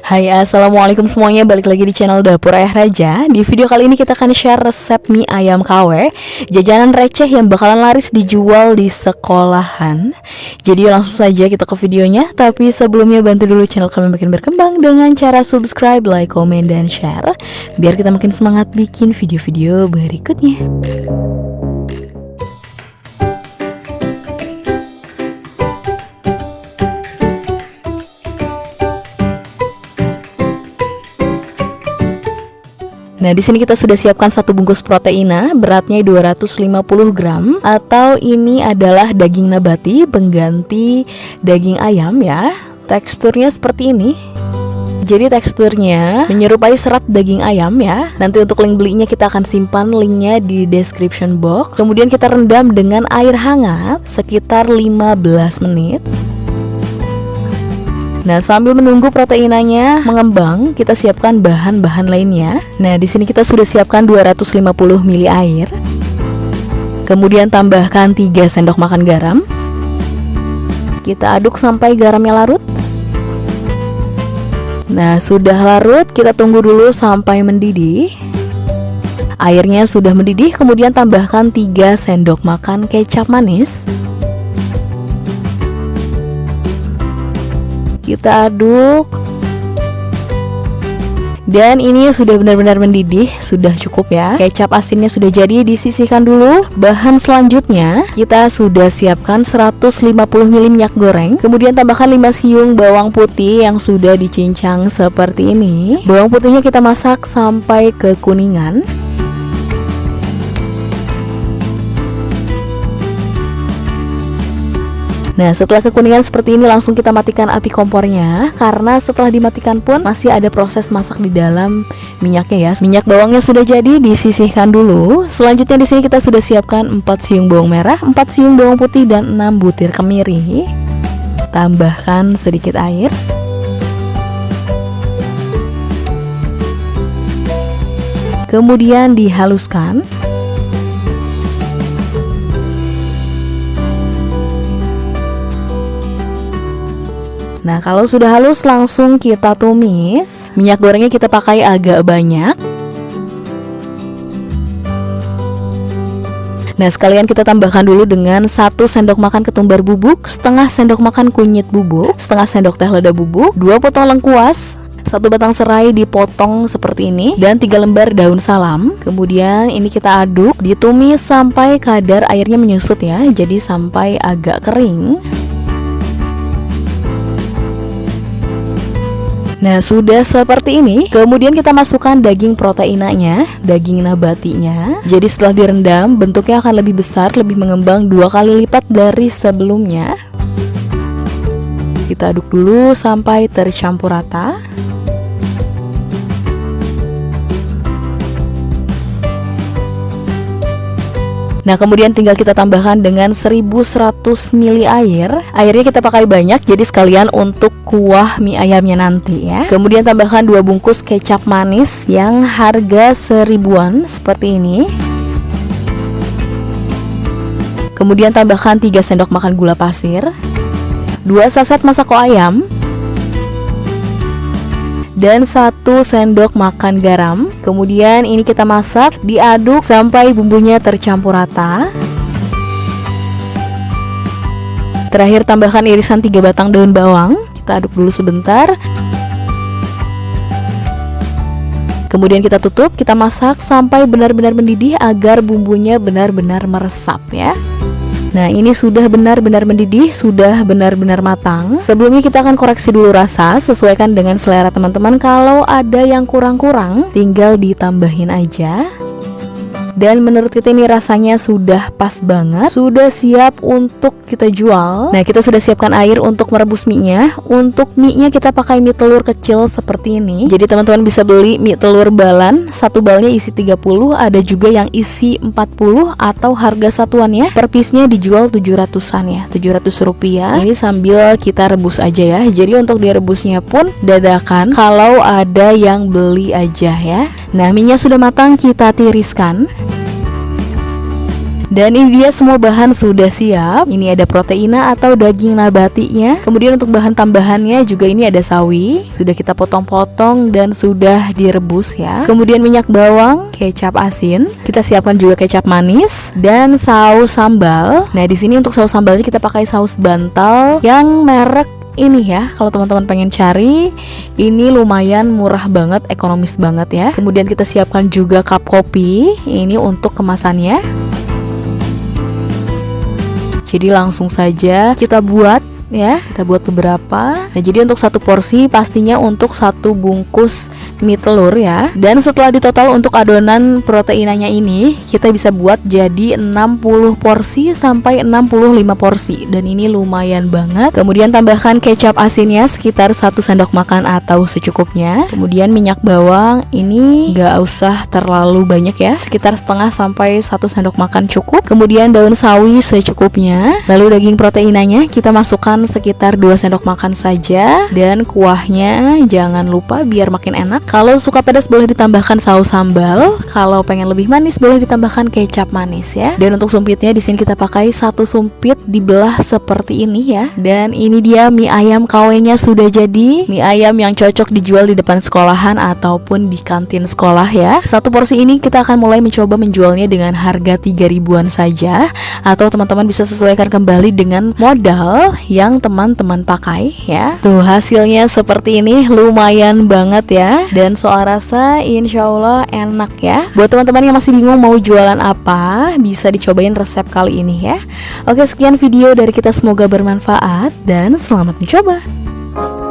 Hai, assalamualaikum semuanya, balik lagi di channel Dapur Ayah Raja. Di video kali ini kita akan share resep mie ayam KW, jajanan receh yang bakalan laris dijual di sekolahan. Jadi langsung saja kita ke videonya. Tapi sebelumnya bantu dulu channel kami makin berkembang dengan cara subscribe, like, komen, dan share, biar kita makin semangat bikin video-video berikutnya. Nah, di sini kita sudah siapkan satu bungkus proteina, beratnya 250 gram, atau ini adalah daging nabati pengganti daging ayam ya. Teksturnya seperti ini. Jadi teksturnya menyerupai serat daging ayam ya. Nanti untuk link belinya kita akan simpan linknya di description box. Kemudian kita rendam dengan air hangat sekitar 15 menit. Nah, sambil menunggu proteinanya mengembang, kita siapkan bahan-bahan lainnya. Nah, di sini kita sudah siapkan 250 ml air. Kemudian tambahkan 3 sendok makan garam. Kita aduk sampai garamnya larut. Nah, sudah larut, kita tunggu dulu sampai mendidih. Airnya sudah mendidih, kemudian tambahkan 3 sendok makan kecap manis. Kita aduk. Dan ini sudah benar-benar mendidih, sudah cukup ya. Kecap asinnya sudah jadi, disisihkan dulu. Bahan selanjutnya kita sudah siapkan 150 ml minyak goreng. Kemudian tambahkan 5 siung bawang putih yang sudah dicincang seperti ini. Bawang putihnya kita masak sampai kekuningan. Nah, setelah kekuningan seperti ini langsung kita matikan api kompornya, karena setelah dimatikan pun masih ada proses masak di dalam minyaknya ya. Minyak bawangnya sudah jadi, disisihkan dulu. Selanjutnya di sini kita sudah siapkan 4 siung bawang merah, 4 siung bawang putih, dan 6 butir kemiri. Tambahkan sedikit air. Kemudian dihaluskan. Nah, kalau sudah halus langsung kita tumis. Minyak gorengnya kita pakai agak banyak. Nah, sekalian kita tambahkan dulu dengan 1 sendok makan ketumbar bubuk, setengah sendok makan kunyit bubuk, setengah sendok teh lada bubuk, 2 potong lengkuas, 1 batang serai dipotong seperti ini, dan 3 lembar daun salam. Kemudian ini kita aduk, ditumis sampai kadar airnya menyusut ya, jadi sampai agak kering. Nah, sudah seperti ini. Kemudian kita masukkan daging proteinanya, daging nabatinya. Jadi setelah direndam, bentuknya akan lebih besar, lebih mengembang 2 kali lipat dari sebelumnya. Kita aduk dulu sampai tercampur rata. Nah, kemudian tinggal kita tambahkan dengan 1100 ml air. Airnya kita pakai banyak, jadi sekalian untuk kuah mie ayamnya nanti ya. Kemudian tambahkan 2 bungkus kecap manis yang harga 1000-an seperti ini. Kemudian tambahkan 3 sendok makan gula pasir, 2 saset masako ayam, dan 1 sendok makan garam. Kemudian ini kita masak, diaduk sampai bumbunya tercampur rata. Terakhir tambahkan irisan 3 batang daun bawang. Kita aduk dulu sebentar. Kemudian kita tutup, kita masak sampai benar-benar mendidih agar bumbunya benar-benar meresap ya. Nah, ini sudah benar-benar mendidih, sudah benar-benar matang. Sebelumnya kita akan koreksi dulu rasa, sesuaikan dengan selera teman-teman. Kalau ada yang kurang-kurang, tinggal ditambahin aja. Dan menurut kita ini rasanya sudah pas banget, sudah siap untuk kita jual. Nah, kita sudah siapkan air untuk merebus mie-nya. Untuk mie-nya kita pakai mie telur kecil seperti ini. Jadi teman-teman bisa beli mie telur balan, 1 balnya isi 30, ada juga yang isi 40, atau harga satuannya per piece-nya dijual 700-an ya, 700 rupiah. Ini sambil kita rebus aja ya. Jadi untuk direbusnya pun dadakan, kalau ada yang beli aja ya. Nah, mie-nya sudah matang, kita tiriskan. Dan ini dia semua bahan sudah siap. Ini ada proteina atau daging nabatinya. Kemudian untuk bahan tambahannya juga ini ada sawi, sudah kita potong-potong dan sudah direbus ya. Kemudian minyak bawang, kecap asin, kita siapkan juga kecap manis dan saus sambal. Nah, di sini untuk saus sambalnya kita pakai saus Bantal yang merek ini ya. Kalau teman-teman pengen cari, ini lumayan murah banget, ekonomis banget ya. Kemudian kita siapkan juga cup kopi, ini untuk kemasannya. Jadi langsung saja kita buat ya, kita buat beberapa. Nah, jadi untuk satu porsi pastinya untuk satu bungkus mie telur ya. Dan setelah ditotal untuk adonan proteinanya ini, kita bisa buat jadi 60 porsi sampai 65 porsi. Dan ini lumayan banget. Kemudian tambahkan kecap asinnya sekitar 1 sendok makan atau secukupnya. Kemudian minyak bawang ini gak usah terlalu banyak ya, sekitar setengah sampai 1 sendok makan cukup. Kemudian daun sawi secukupnya. Lalu daging proteinanya kita masukkan sekitar 2 sendok makan saja. Dan kuahnya jangan lupa biar makin enak. Kalau suka pedas boleh ditambahkan saus sambal. Kalau pengen lebih manis boleh ditambahkan kecap manis ya. Dan untuk sumpitnya di sini kita pakai 1 sumpit dibelah seperti ini ya. Dan ini dia mie ayam KW-nya sudah jadi. Mie ayam yang cocok dijual di depan sekolahan ataupun di kantin sekolah ya. Satu porsi ini kita akan mulai mencoba menjualnya dengan harga 3.000-an saja. Atau teman-teman bisa sesuaikan kembali dengan modal yang teman-teman pakai ya. Tuh hasilnya seperti ini, lumayan banget ya. Dan soal rasa insya Allah enak ya. Buat teman-teman yang masih bingung mau jualan apa, bisa dicobain resep kali ini ya. Oke, sekian video dari kita, semoga bermanfaat dan selamat mencoba.